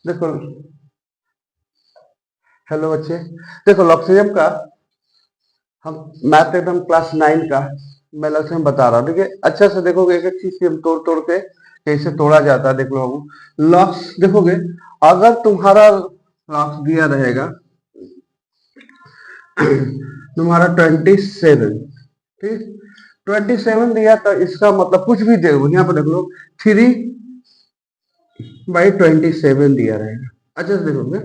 देखो, हेलो बच्चे, देखो लॉक्सियम का हम मैथ एकदम क्लास 9 का मैं लक्ष्य बता रहा हूँ, ठीक है। अच्छा से देखोगे, एक एक चीज की हम तोड़ तोड़ के कैसे तोड़ा जाता है देख लो। हम लॉक्स देखोगे, अगर तुम्हारा लॉक्स दिया रहेगा तुम्हारा 27, ठीक, 27 दिया तो इसका मतलब कुछ भी देखो यहाँ पर देख लो 3/27 दिया रहेगा। अच्छा से देखोगे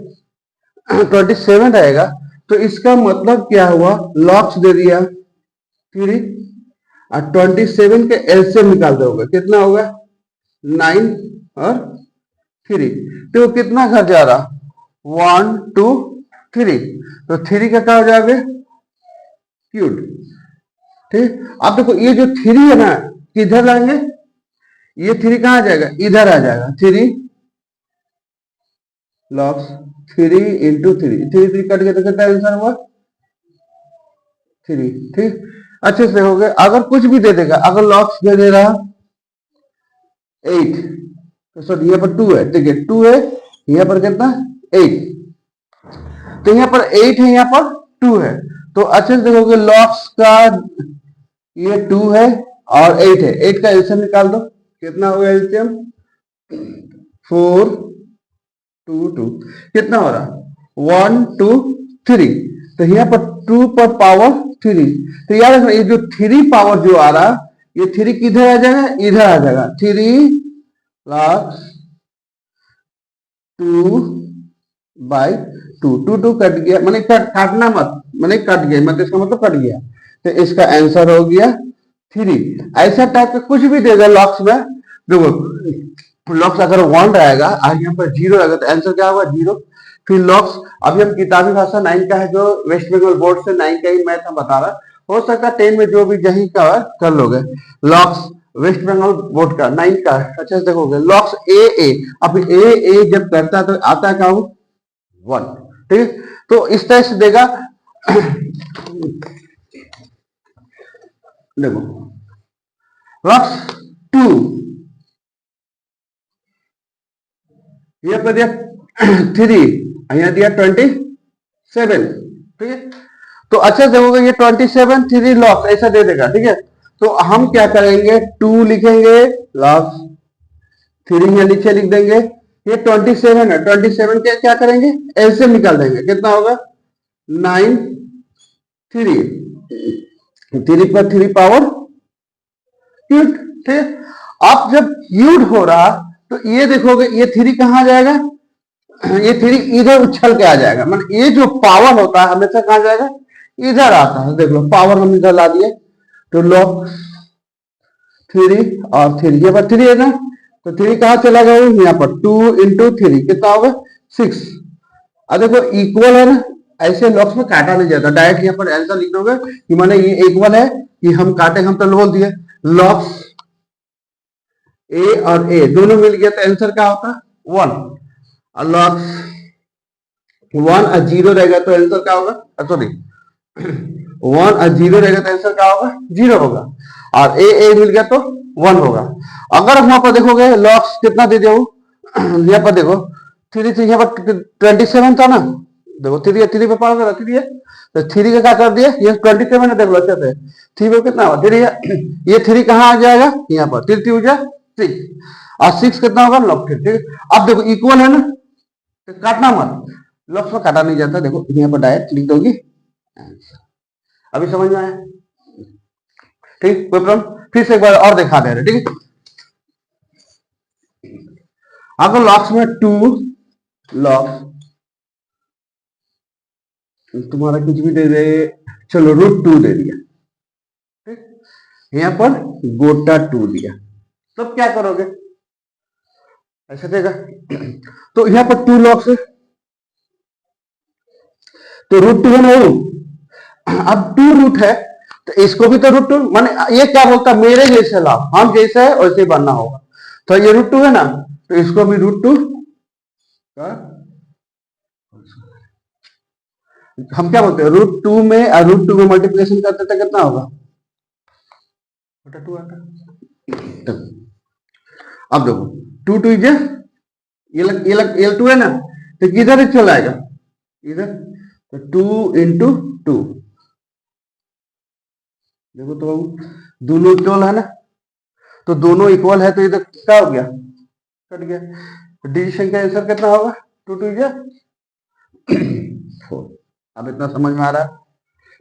27 रहेगा, तो इसका मतलब क्या हुआ, लॉक्स दे दिया 3 और 27 के एलसीएम निकाल दोगे, कितना होगा 9 और 3, तो कितना घर जा रहा 1 2 3, तो 3 का क्या हो जाएगा क्यूब, ठीक। अब देखो ये जो 3 है ना, किधर लाएंगे, ये 3 कहाँ आ जाएगा, इधर आ जाएगा 3 लॉक्स 3 इंटू 3 कट गया तो कितना आंसर हुआ 3, ठीक। अच्छे से हो गए। अगर कुछ भी दे देगा, अगर लॉक्स दे रहा 8, तो सर यहाँ पर 2 है, ठीक है 2 है, यहाँ पर कितना 8, तो यहाँ पर 8 है, यहाँ पर 2 है, तो अच्छे से देखोगे लॉक्स का ये 2 है और 8 है, 8 का एलसीएम निकाल दो, कितना होगा एलसीएम 4 2 2, कितना हो रहा 1 2 3, तो यहाँ पर 2 पर पावर 3, तो यार ये जो 3 पावर जो आ रहा, ये 3 किधर आ जाएगा, इधर आ जाएगा 3 लाख 2/2, 2 कट गया, मैंने काटना मत, मैंने कट गया मत, इसका मतलब कट गया, तो इसका आंसर हो गया 3। ऐसा टाइप का कुछ भी देगा लॉक्स में, देखो लॉक्स अगर 1 रहेगा और यहाँ पर 0 रहेगा तो आंसर क्या होगा 0। फिर लॉक्स, अभी हम किताबी भाषा 9 का है, जो वेस्ट बंगाल बोर्ड से 9 का ही मैथ हम बता रहा, हो सकता है 10 में जो भी यही का कर लोगे। लॉक्स वेस्ट बंगाल बोर्ड का 9 का, अच्छा से देखोगे लॉक्स ए, अब ए जब करता है तो आता है क्या 1, ठीक है। तो इस तरह से देगा देखो लॉक्स 2 ये पर दिया 3, यहाँ दिया 27, ठीक है। तो अच्छा देखोगे ये 27 3 लॉक्स ऐसा दे देगा, ठीक है। तो हम क्या करेंगे 2 लिखेंगे, लॉक्स 3 यहाँ नीचे लिख देंगे, ये 27 है, 27 के क्या करेंगे एलसीएम निकाल देंगे, कितना होगा 9 3, 3 पर 3 पावर क्यूब, ठीक। अब जब क्यूब हो रहा तो ये देखोगे ये 3 कहाँ जाएगा, ये 3 इधर उछल के आ जाएगा, मतलब ये जो पावर होता है हमेशा कहाँ जाएगा, इधर आता है। देख लो पावर हम इधर ला दिए, तो लॉग 3 और 3, ये पर 3 है ना, तो 3 कहाँ चला गया, यहाँ पर 2 इंटू 3 कितना होगा 6। अब देखो इक्वल है ना, ऐसे लॉक्स में काटा नहीं जाता, डायरेक्ट यहाँ पर आंसर लिख दोगे कि माने ये इक्वल है कि हम काटे, हम तो बोल दिए लॉक्स ए और ए दोनों मिल गया तो आंसर क्या होता 1, और लॉक्स 1 और 0 रहेगा तो आंसर क्या होगा, सॉरी 1 और 0 रहेगा तो आंसर क्या होगा 0 होगा, और ए मिल गया तो 1 होगा। अगर वहां पर देखोगे लॉक्स कितना दे दिया, यहाँ पर देखो 3 यहाँ पर 27 था ना, देखो 3 पे पावर 3 है, तो 3 का क्या कर दिया, ये 27 है, देख लो अच्छे से 3 पे कितना हुआ 3 है, ये 3 कहाँ आ जाएगा, यहाँ पर 3 हो जाए 6, और 6 कितना होगा लॉक, ठीक है। अब देखो इक्वल है ना, तो काटना मत, लॉक्स में काटा नहीं जाता, देखो यहाँ पर डायरेक्ट लिख दोगी आंसर। अभी समझ में आया, ठीक, कोई प्रॉब्लम, फिर से एक बार और दिखा दे रहे, ठीक है। अगर लॉक्स में 2 लॉक्स तुम्हारा कुछ भी दे दे, चलो √2 दे दिया, ठीक, यहाँ पर गोटा 2 दिया, तब क्या करोगे, ऐसा देगा, तो यहाँ पर 2 लॉक्स है, तो √2 है ना, अब 2 रूट है तो इसको भी तो √2, माने ये क्या बोलता है मेरे जैसे लाओ, हम जैसे है वैसे बनना होगा, तो ये √2 है ना, तो इसको भी √2 का, हम क्या बोलते हैं √2 में और √2 में मल्टीप्लिकेशन करते थे कितना होगा 2 आता। अब देखो 2 2 इज L2 है ना, तो किधर चला आएगा, इधर, तो 2 × 2, देखो तो दोनों इक्वल है ना, तो दोनों इक्वल है तो इधर क्या हो गया, कट गया। डिविजन का आंसर कितना होगा, 2 2 या 4। अब इतना समझ में आ रहा है,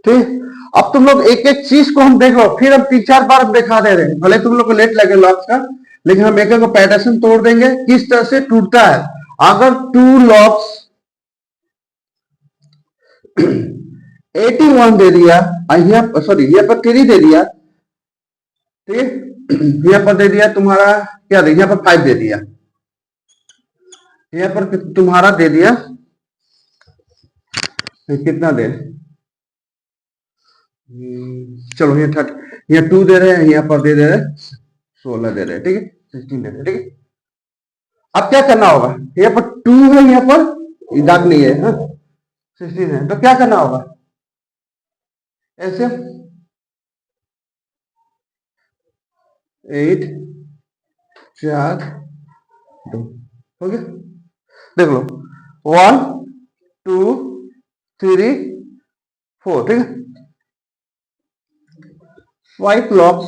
ठीक। अब तुम लोग एक एक चीज को हम देखो, फिर हम 3 4 बार दिखा दे रहे हैं, भले तुम लोग को लेट लगे लॉक्स का, लेकिन हम एक एक पैटर्न तोड़ देंगे किस तरह से टूटता है। अगर 2 लॉक्स 81 दे दिया, यहाँ सॉरी यहाँ पर 3 दे दिया, ठीक, यहाँ पर दे दिया तुम्हारा क्या दे, यहाँ पर 5 दे दिया, यहाँ पर तुम्हारा दे दिया कितना दे, चलो ये 30, यहाँ 2 दे रहे हैं, यहाँ पर दे रहे हैं 16 दे रहे हैं, ठीक है, 16 दे रहे हैं, ठीक है। अब क्या करना होगा, यहाँ पर 2 है, यहाँ पर दाग नहीं है, 16 है, तो क्या करना होगा, ऐसे 8 4 2 हो गया, देख लो 1 2 3 4, ठीक है। 5 लॉक्स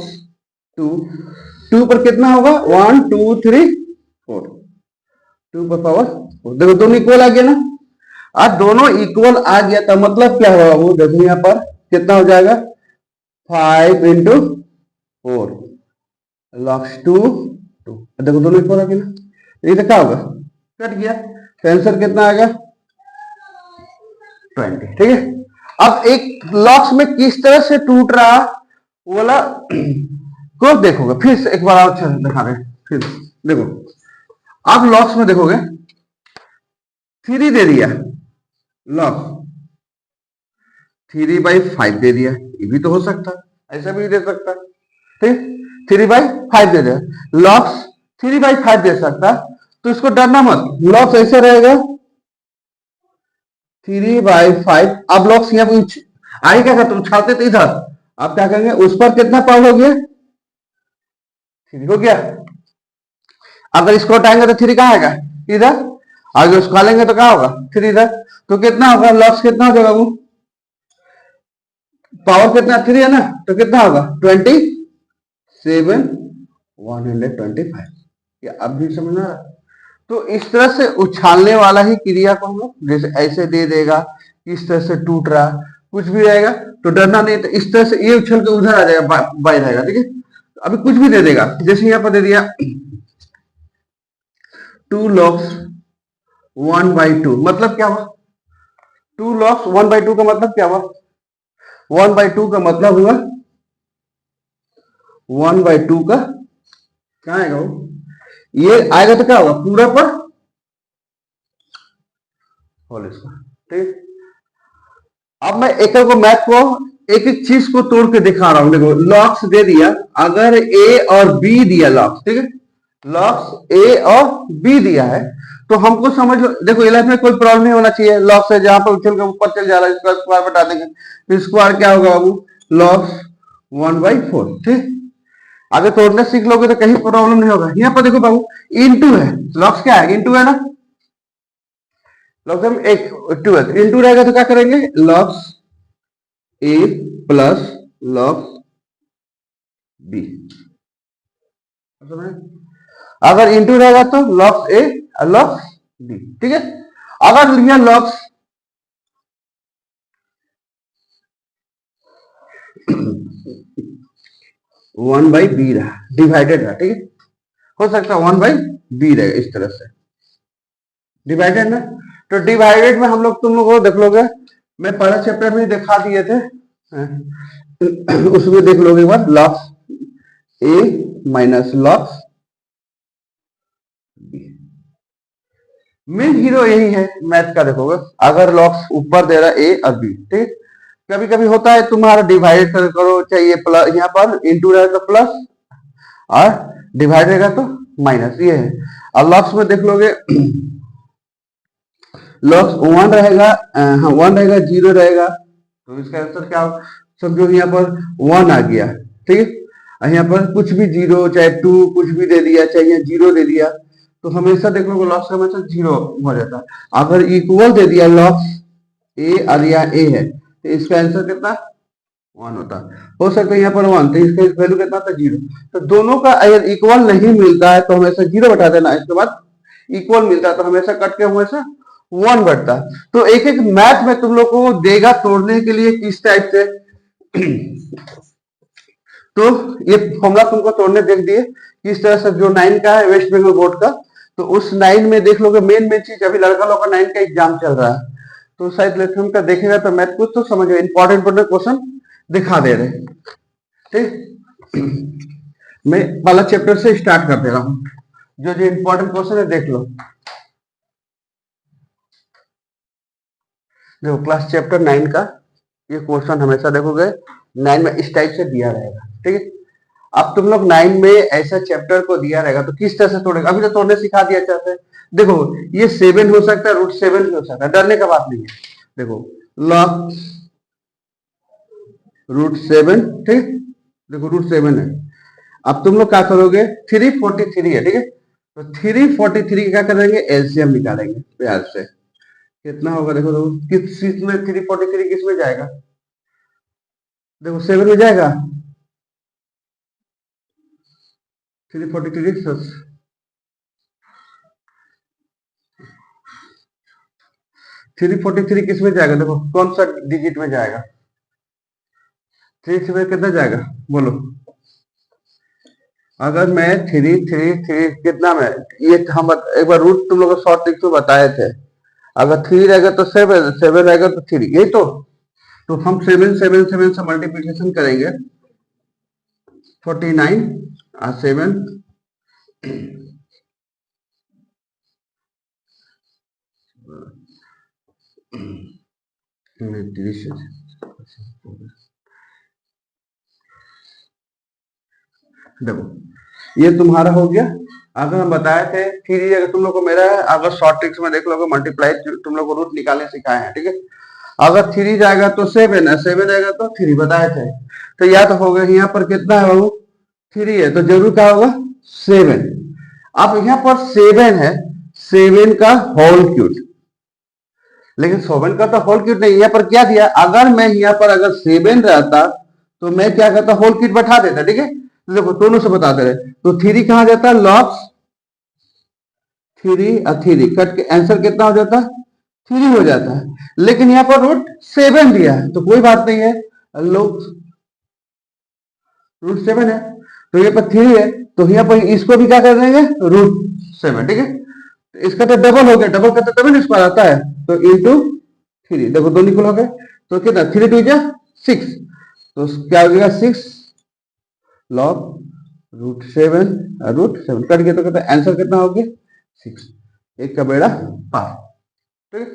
2 पर कितना होगा, 1 2 3 4, 2 पर पावर 4, देखो दोनों इक्वल आ गया ना। आज दोनों इक्वल आ गया तो मतलब क्या होगा, वो देखो यहाँ पर कितना हो जाएगा, 5 × 4 लॉक्स 2 2, देखो दोनों इक्वल आ गया ना, ये तो क्या होगा, कट गया, तो आंसर कितना आ गया, 20, ठीक है। अब एक लॉक्स में किस तरह से टूट रहा वाला को देखोगे, फिर से एक बार और अच्छा दिखा रहे, फिर देखो, अब लॉक्स में देखोगे 3 दे दिया, लॉक 3/5 दे दिया, ये भी तो हो सकता, ऐसा भी दे सकता, ठीक, 3/5 दे दिया, लॉक्स 3/5 दे सकता, तो इसको डरना मत, लॉक्स ऐसे रहेगा 3/5। अब लॉक्स यहाँ पर आगे क्या करते, तुम छाते तो इधर, आप क्या करेंगे, उस पर कितना पावर हो गया, 3 हो गया, अगर इसको हटाएंगे तो 3 कहाँ आएगा, इधर, आगे उसको लेंगे तो क्या होगा, 3 इधर, तो कितना होगा, लॉक्स कितना हो जाएगा, वो पावर कितना 3 है ना, तो कितना होगा 27 125, ये अब भी समझना। तो इस तरह से उछालने वाला ही क्रिया को हम लोग जैसे ऐसे दे देगा, इस तरह से टूट रहा कुछ भी रहेगा तो डरना नहीं, तो इस तरह से ये उछल के उधर आ जाएगा, बाई रहेगा, ठीक है। अभी कुछ भी दे देगा, जैसे यहाँ पर दे दिया 2 लॉक्स 1/2, मतलब क्या हुआ, 2 लॉक्स 1/2 का मतलब क्या हुआ, 1/2 का मतलब हुआ 1/2 का क्या आएगा, वो ये आएगा तो क्या होगा, पूरा पर होल स्क्वायर, ठीक। अब मैं एक को मैथ को एक एक चीज को तोड़ के दिखा रहा हूं, देखो लॉक्स दे दिया, अगर ए और बी दिया लॉक्स, ठीक है, लॉक्स ए और बी दिया है, तो हमको समझ लो, देखो इलाज में कोई प्रॉब्लम नहीं होना चाहिए, लॉक्स है जहां पर उछल के ऊपर चल जा रहा है, इसका स्क्वायर बता देंगे, तो स्क्वायर क्या होगा बाबू, लॉक्स 1/4, ठीक। आगे तोड़ना सीख लोगे तो कहीं प्रॉब्लम नहीं होगा। यहाँ पर देखो बाबू इनटू है, लॉक्स क्या है, इनटू है ना, लॉक्स हम एक 2 है, इनटू रहेगा तो क्या करेंगे, लॉक्स ए प्लस लॉक्स बी, अगर इनटू रहेगा तो लॉक्स ए और लॉक्स बी, ठीक है। अगर लिया लॉक्स 1/b रहा, डिवाइडेड रहा, ठीक है, हो सकता है 1/b रहे, इस तरह से डिवाइडेड ना, तो डिवाइडेड में हम लोग तुम लोग देख लोगे, मैं पहले चैप्टर में दिखा दिए थे, उसमें देख लोगे एक बार, logs A minus logs B, main hero यही है मैथ का, देखोगे अगर लॉक्स ऊपर दे रहा है ए और बी, ठीक, कभी कभी होता है तुम्हारा डिवाइड करो, चाहिए प्लस, यहाँ पर इंटू रहेगा तो प्लस और डिवाइड रहेगा तो माइनस, ये है। और लॉक्स में देख लोगे लॉक्स 1 रहेगा, हाँ 1 रहेगा, 0 रहेगा, तो इसका आंसर क्या होगा, समझो यहाँ पर 1 आ गया, ठीक है, यहाँ पर कुछ भी 0 चाहे 2 कुछ भी दे दिया, चाहे यहाँ 0 दे दिया, तो हमेशा देख लो लॉक्स हमेशा 0 हो जाता है। अगर इक्वल दे दिया लॉक्स ए और या ए है तो इसका आंसर कितना 1 होता है। हो सकता है यहाँ पर 1 तो इसका वैल्यू कितना था 0। तो दोनों का अगर इक्वल नहीं मिलता है तो हमेशा 0 बता देना, इसके बाद इक्वल मिलता है तो हमेशा कट के हमेशा 1 बढ़ता है। तो एक एक मैथ में तुम लोग को देगा तोड़ने के लिए किस टाइप से तो ये फॉर्मूला तुमको तोड़ने देख दिए किस तरह से, जो 9 का है वेस्ट बंगाल बोर्ड का, तो उस 9 में देख लोगे मेन चीज, अभी लड़का लोग का 9 का एग्जाम चल रहा है तो शायद लेसन का देखेगा तो मैथ कुछ तो समझो, इंपॉर्टेंट क्वेश्चन दिखा दे रहे। ठीक, मैं पहला चैप्टर से स्टार्ट कर दे रहा हूं, जो जो इंपॉर्टेंट क्वेश्चन है देख लो। देखो क्लास चैप्टर 9 का ये क्वेश्चन हमेशा देखोगे 9 में इस टाइप से दिया रहेगा। ठीक है, अब तुम लोग 9 में ऐसा चैप्टर को दिया रहेगा तो किस तरह से तोड़ेगा, अभी तो तोड़ने सिखा दिया चाहते हैं। देखो ये 7 हो सकता है, √7 भी हो सकता है, डरने का बात नहीं है। देखो लॉग √7, ठीक, देखो √7 है। अब तुम लोग क्या करोगे, 343 है, ठीक है, तो 343 क्या करेंगे, एलसीएम निकालेंगे प्यार से। कितना होगा देखो, किस चीज में 343 किस में जाएगा, देखो 7 में जाएगा 343 343 किस में जाएगा, देखो कौन सा डिजिट में जाएगा, 3 में कितना जाएगा बोलो। अगर मैं 3 कितना में, ये हम एक बार रूट तुम लोग को शॉर्ट ट्रिक में बताए थे, अगर 3 रहेगा तो 7, 7 रहेगा तो 3, यही तो हम 7 7 7 से मल्टीप्लिकेशन करेंगे 49 और 7 देखो ये तुम्हारा हो गया। अगर हम बताए थे 3, अगर तुम लोग को मेरा है, अगर शॉर्ट ट्रिक्स में देख लोगे मल्टीप्लाई तुम लोग को रूट निकालने सिखाए हैं। ठीक है, अगर 3 जाएगा तो 7 है, 7 आएगा तो 3 बताए थे, तो या तो होगा यहाँ पर कितना है बाबू 3 है तो जरूर क्या होगा 7। अब यहाँ पर 7 है, 7 का होल क्यूब, लेकिन 7 का तो होल क्यूब नहीं, यहाँ पर क्या दिया, अगर मैं यहाँ पर अगर 7 रहता तो मैं क्या करता, होल क्यूब बैठा देता। ठीक है, देखो दोनों से बता दे रहे, तो 3 कहां जाता है, लॉग्स 3 और 3 कट के आंसर कितना हो जाता है 3 हो जाता है, लेकिन यहाँ पर √7 दिया है तो कोई बात नहीं है, लोग √7 है तो यहाँ पर 3 है तो यहाँ पर इसको भी क्या कर देंगे √7। ठीक है, तो इसका तो डबल हो गया, डबल का तो डबल स्क्वायर आता है तो इंटू 3, देखो दोनों इक्वल हो गए तो कितना 3 2 जा 6, तो क्या हो जाएगा 6 लॉग √7 √7 कट गया तो कहता है आंसर कितना हो गया 6, एक का बेड़ा पार। ठीक है,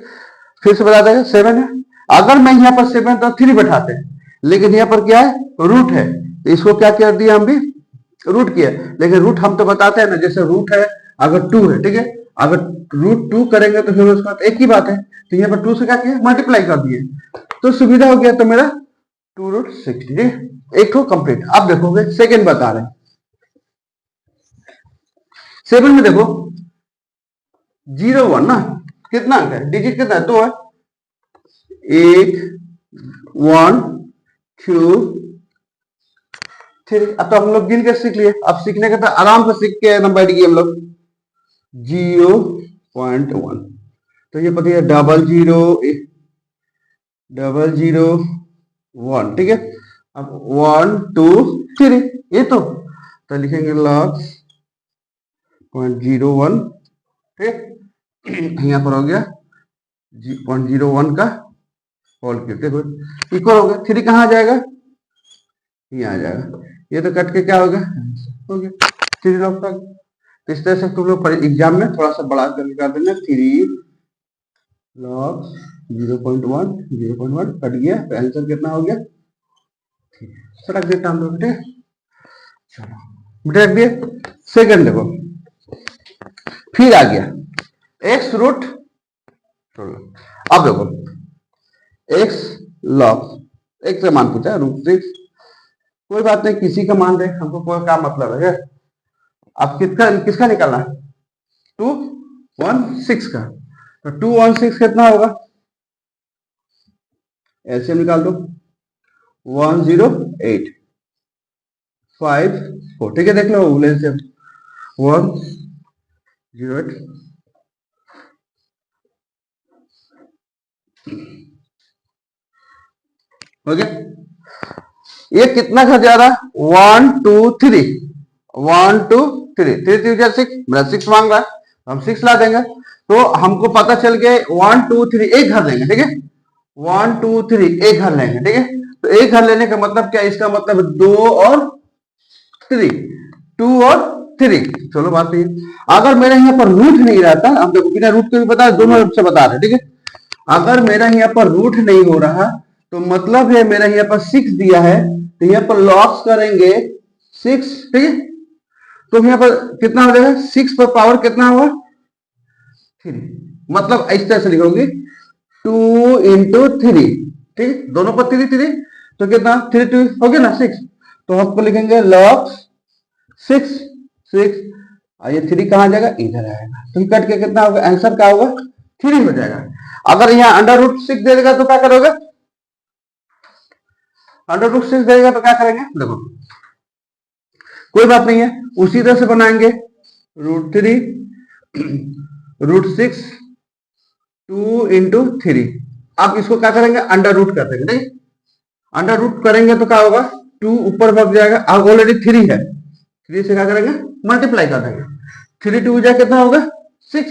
फिर से बता देगा 7 है, अगर मैं यहाँ पर 7 तो 3 बैठाते, लेकिन यहाँ पर क्या है रूट है तो इसको क्या कर दिया हम भी रूट किया, लेकिन रूट हम तो बताते हैं ना, जैसे रूट है अगर 2 है, ठीक है, अगर √2 करेंगे तो फिर उसका तो एक ही बात है, तो यहाँ पर 2 से क्या किया मल्टीप्लाई कर दिए तो सुविधा हो गया, तो मेरा 2√6। एक तो कंप्लीट। अब देखोगे सेकंड बता रहे हैं, 7 में देखो 0 1 ना, कितना अंक है, डिजिट कितना है 2 है, 8 1 2 3। अब तो हम लोग गिन के सीख लिए, अब सीखने के तो आराम से सीख के एकदम बैठ गए हम लोग 0.1, तो ये पता है 0 0 1। ठीक है, अब 1 2 3 ये तो लिखेंगे लॉग 0.01। ठीक, यहाँ पर हो गया 0.01 का होल क्यूब, देखो इक्वल हो गया, 3 कहाँ आ जाएगा यहाँ आ जाएगा, ये तो कट के क्या होगा हो गया 3 लॉग का। तो इस तरह से तुम लोग एग्जाम में थोड़ा सा बड़ा कर देना, 3 लॉग 0.1 कट गया तो आंसर कितना हो गया, रख देता हम लोग। ठीक है, चलो रख दिए। सेकंड देखो फिर आ गया x रूट, अब देखो x लॉग x का मान पूछा √6, कोई बात नहीं किसी का मान दे, हमको कोई क्या मतलब है। अब किसका निकालना है, 216 का। तो 216 कितना होगा, ऐसे निकाल दो, 10854, ठीक है, देख लो से 108। हो गया, ये कितना घर जा रहा है, 1 2 3, 1 2 3, 3 3 6, मेरा 6 मांग रहा है, हम 6 ला देंगे। तो हमको पता चल गया 1 2 3 एक घर लेंगे, ठीक है, 1 2 3 एक घर लेंगे, ठीक है। तो एक घर लेने का मतलब क्या, इसका मतलब 2 और 3, 2 और 3, चलो बात नहीं। अगर मेरा यहाँ पर रूट नहीं रहता, हम देखो बिना रूट के भी बता, दोनों रूप से बता रहे, ठीक है। अगर मेरा यहाँ पर रूट नहीं हो रहा तो मतलब है मेरा यहाँ पर 6 दिया है, तो यहाँ पर लॉस करेंगे 6, ठीक है। तो यहाँ पर कितना हो जाएगा, 6 पर पावर कितना हुआ 3, मतलब इस तरह से लिखोगे 2 इंटू 3, ठीक, दोनों पर 3 3, तो कितना 3 2 हो गया ना 6। तो हमको लिखेंगे लॉग 6 6, ये 3 कहां जाएगा, इधर आएगा, तो कट के कितना होगा, आंसर क्या होगा 3 हो जाएगा। अगर यहाँ अंडर रूट 6 दे देगा तो क्या करोगे, अंडर रूट 6 देगा तो क्या करेंगे, देखो कोई बात नहीं है, उसी तरह से बनाएंगे, √3 √6 2 इंटू 3। आप इसको क्या करेंगे, अंडर रूट कर देंगे, नहीं अंडर रूट करेंगे तो क्या होगा, 2 ऊपर भाग जाएगा, अब ऑलरेडी 3 है, 3 से क्या करेंगे मल्टीप्लाई कर देंगे, 3 2 जाए कितना होगा 6,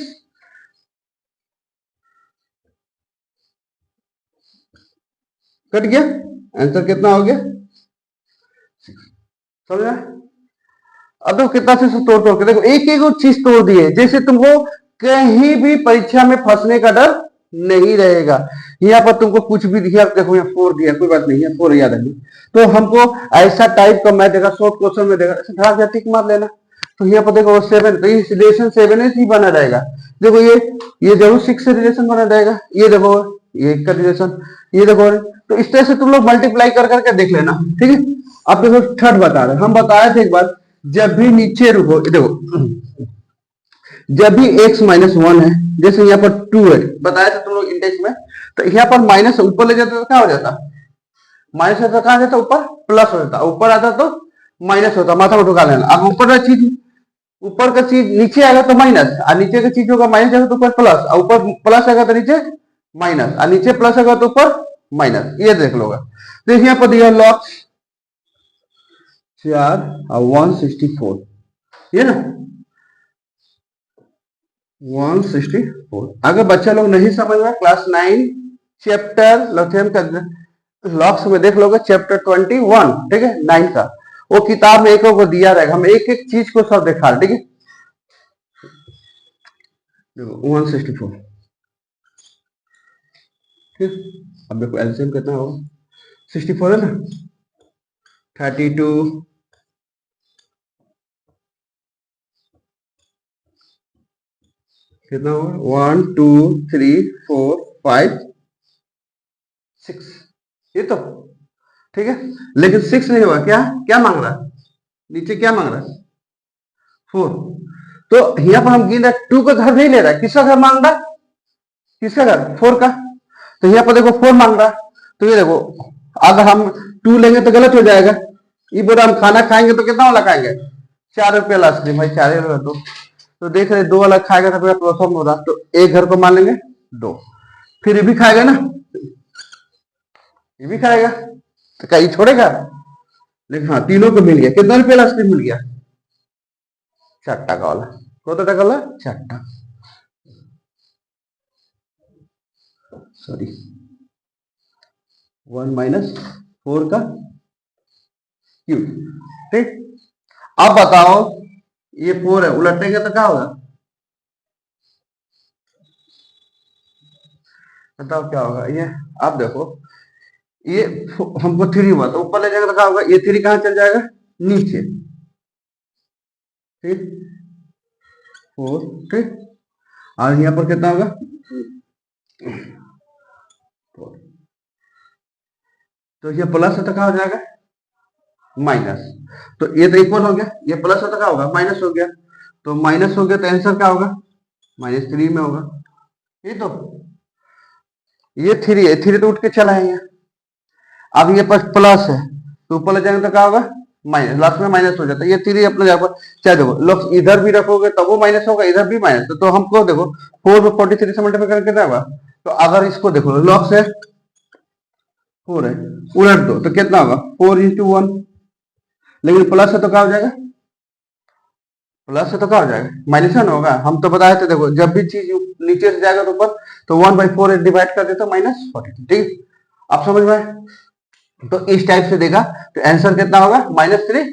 कट गया, आंसर कितना हो गया 6, समझा। अब देखो कितना चीज तोड़ तोड़ के देखो, एक एक चीज तोड़ दी है, जैसे तुमको कहीं भी परीक्षा में फंसने का डर नहीं रहेगा। यहाँ पर तुमको कुछ भी दिया, देखो यहाँ 4 दिया, कोई बात नहीं है, 4 याद है, तो हमको ऐसा टाइप का मैं देगा, शॉर्ट क्वेश्चन में देगा, धड़ा से टिक मार लेना। तो यहाँ पर देखो 7, तो इस रिलेशन 7 ही बना रहेगा। देखो ये जरूर 6 से रिलेशन बना रहेगा, ये देखो ये का रिलेशन, ये देखो, तो इस तरह से तुम लोग मल्टीप्लाई कर करके देख लेना, ठीक है। अब देखो थर्ड बता रहे, हम बताए थे एक बार, जब भी नीचे रुको, देखो जब भी x -1 है, जैसे यहाँ पर 2 है, बताया था तुम लोग इंडेक्स में, तो यहाँ पर माइनस ऊपर ले जाते तो क्या हो जाता, माइनस होता कहां जाता, ऊपर प्लस हो जाता, ऊपर आता तो माइनस होता, माथा में ठुका लेना। अब ऊपर का चीज, ऊपर का चीज नीचे आएगा तो माइनस, और नीचे का चीज होगा माइनस आएगा तो ऊपर प्लस, और ऊपर प्लस आएगा तो नीचे माइनस, और नीचे प्लस आएगा तो ऊपर माइनस, ये देख लोगा। तो यहाँ पर दिया लॉग 4 और 164, ये ना 164। अगर बच्चा लोग नहीं समझ रहा, क्लास 9 चैप्टर लथेम का लॉक्स में देख लोगे, चैप्टर 21, ठीक है 9 का, वो किताब में एक को दिया रहेगा, हम एक एक चीज को सब दिखा रहे, ठीक है। देखो 164, ठीक, अब देखो एलसीएम कितना होगा, 64 है ना, 32 कितना होगा, 1 2 3 4 5 6, ये तो ठीक है। लेकिन 6 नहीं होगा, क्या क्या मांग रहा है, नीचे क्या मांग रहा है 4। तो यहाँ पर हम गिन रहे 2 का घर नहीं ले रहा है, किसका घर मांग रहा है, किसका घर 4 का। तो यहाँ पर देखो 4 मांग रहा है, तो ये देखो अगर हम 2 लेंगे तो गलत हो जाएगा, ये बोला हम खाना खाएंगे तो कितना वाला खाएंगे, 4 रुपये वाला आइसक्रीम, भाई 4 रुपये दो, तो देख रहे 2 वाला खाएगा तो प्रॉब्लम हो रहा, तो एक घर को मान लेंगे 2, फिर ये भी खाएगा ना, ये भी खाएगा, तो क्या ये छोड़ेगा, लेकिन हाँ तीनों को मिल गया, कितना रुपये वाला आइसक्रीम मिल गया, 4 টাকা वाला, कत টাকা वाला 4 টাকা, सॉरी 1 -4 का क्यूब, ठीक। अब बताओ ये 4 है, उलटेंगे तो क्या होगा, बताओ क्या होगा ये। आप देखो ये हमको 3 हुआ, तो ऊपर ले जाएगा तो क्या होगा, ये 3 कहां चल जाएगा नीचे, ठीक 4, ठीक, और यहाँ पर कितना होगा 4, तो ये प्लस है तो क्या हो जाएगा माइनस, तो ये तो इक्वल हो गया, ये प्लस है तो क्या होगा माइनस हो गया, तो माइनस हो गया तो आंसर क्या होगा -3 में होगा, ये तो ये 3 है, 3 तो उठ के चला है यहाँ। अब ये पास प्लस है तो ऊपर ले जाएंगे तो क्या होगा माइनस, लास्ट में माइनस हो जाता है। ये 3 अपने जगह पर, चाहे देखो लोग इधर भी रखोगे तब वो माइनस होगा, इधर भी माइनस। तो हमको देखो 4 में 43 से मल्टीप्लाई करके कितना होगा। तो अगर इसको देखो लॉग से 4 है, उलट दो तो कितना होगा 4 × 1, लेकिन प्लस है तो क्या हो जाएगा, प्लस है तो क्या हो जाएगा माइनस है ना होगा। हम तो बताए थे देखो जब भी चीज नीचे से जाएगा तो ऊपर, तो 1/4 डिवाइड कर देते -42, ठीक। आप समझ में आए? तो इस टाइप से देखा तो आंसर कितना होगा -3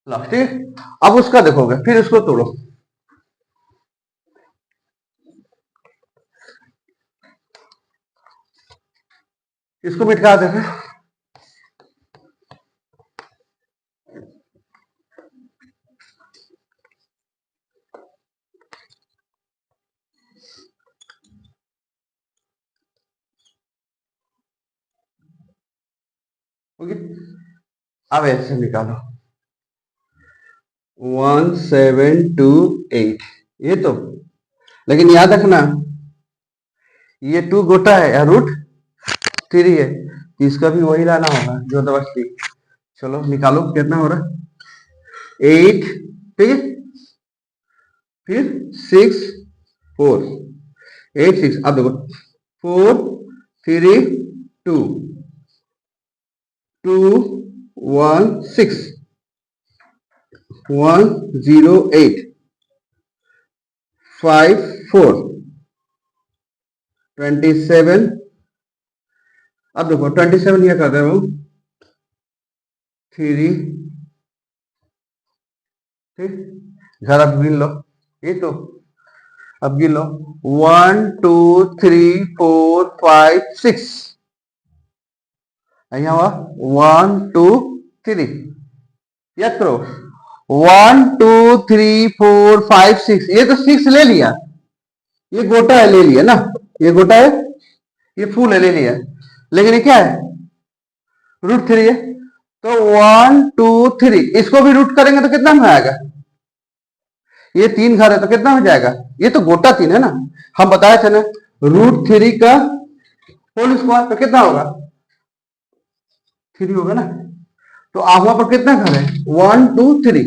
लॉग, ठीक। अब उसका देखोगे फिर उसको तोड़ो, इसको मिटा देते हैं। ओके, अब ऐसे निकालो 1728, ये तो, लेकिन याद रखना ये 2 गोटा है या √3 है, इसका भी वही लाना होगा जो दबस्ती। चलो निकालो कितना हो रहा है 8, ठीक है, फिर 6 4 8 6, अब देखो 4 3 2 2 1 6 1 0 8 5 4 27। अब देखो 27 ये कर रहे हो 3, ठीक, घर अब गिन लो, ये तो अब गिन लो 1 2 3 4 5 6, यहाँ हुआ 1 2 3, याद करो 1 2 3 4 5 6, ये तो 6 ले लिया, ये गोटा है ले लिया ना, ये गोटा है, ये फुल है ले लिया, लेकिन ये क्या है √3 है। तो 1 2 3 इसको भी रूट करेंगे तो कितना में आएगा, ये 3 घर है तो कितना हो जाएगा, ये तो गोटा 3 है ना, हम बताए थे ना √3 का होल स्क्वायर तो कितना होगा 3 होगा ना। तो वहां पर कितना घर है 1 2 3,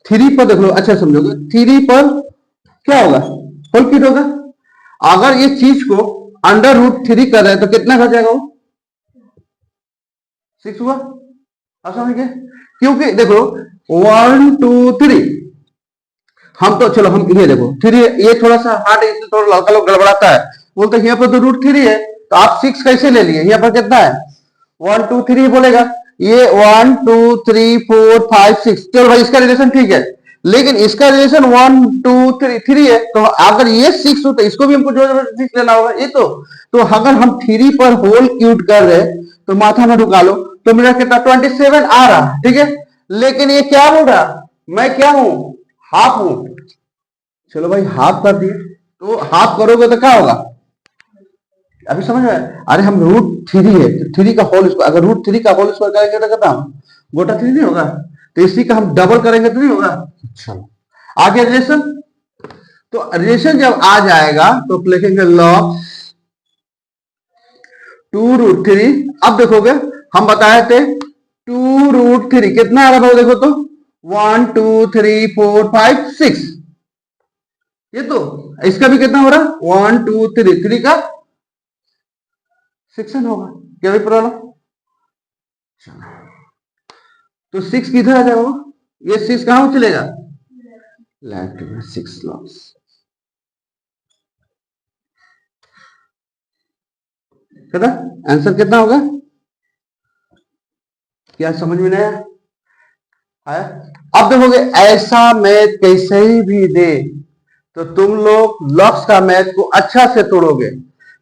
3 पर देख लो, अच्छा समझोगे 3 पर क्या होगा होल क्यूब होगा। अगर ये चीज को √3 कर रहे हैं तो कितना घर जाएगा वो 6 हुआ, आप समझ गए। क्योंकि देखो 1 2 3, हम तो चलो हम ये देखो 3, ये थोड़ा सा हार्ड है इसलिए थोड़ा लड़का लोग गड़बड़ाता है, बोलते हैं यहाँ पर तो √3 है तो आप 6 कैसे ले लिए, यहाँ पर कितना है 1 2 3 बोलेगा, ये 1 2 3 4 5 6, चलो भाई इसका रिलेशन ठीक है, लेकिन इसका रिलेशन 1 2 3 3 है, तो अगर ये 6 हो तो इसको भी हमको जो 6 लेना होगा, ये तो अगर हम 3 पर होल क्यूट कर रहे तो माथा में ढुका लो तो मेरा कितना 27 आ रहा, ठीक है, लेकिन ये क्या बोल रहा मैं क्या हूं हाफ हूं, चलो भाई हाफ कर दिए, तो हाफ करोगे तो क्या होगा अभी समझ में, अरे हम √3 है तो 3 का होल स्क्वायर, अगर √3 का होल स्क्वायर करेंगे तो कितना गोटा 3 नहीं होगा, तो इसी का हम डबल करेंगे तो नहीं होगा। चलो आगे रिलेशन, तो रिलेशन जब आ जाएगा तो लिखेंगे लॉग 2√3। अब देखोगे हम बताए थे 2√3 कितना आ रहा है देखो तो 1 2 3 4 5 6, ये तो इसका भी कितना हो रहा 1 2 3 3 का सेक्शन होगा, क्या भी प्रॉब्लम। तो 6 किधर आ जाएगा, ये 6 कहां चलेगा लेफ्ट में 6 लॉस, कितना आंसर कितना होगा, क्या समझ में नहीं आया। अब देखोगे ऐसा मैथ कैसे ही भी दे तो तुम लोग लॉक्स का मैथ को अच्छा से तोड़ोगे।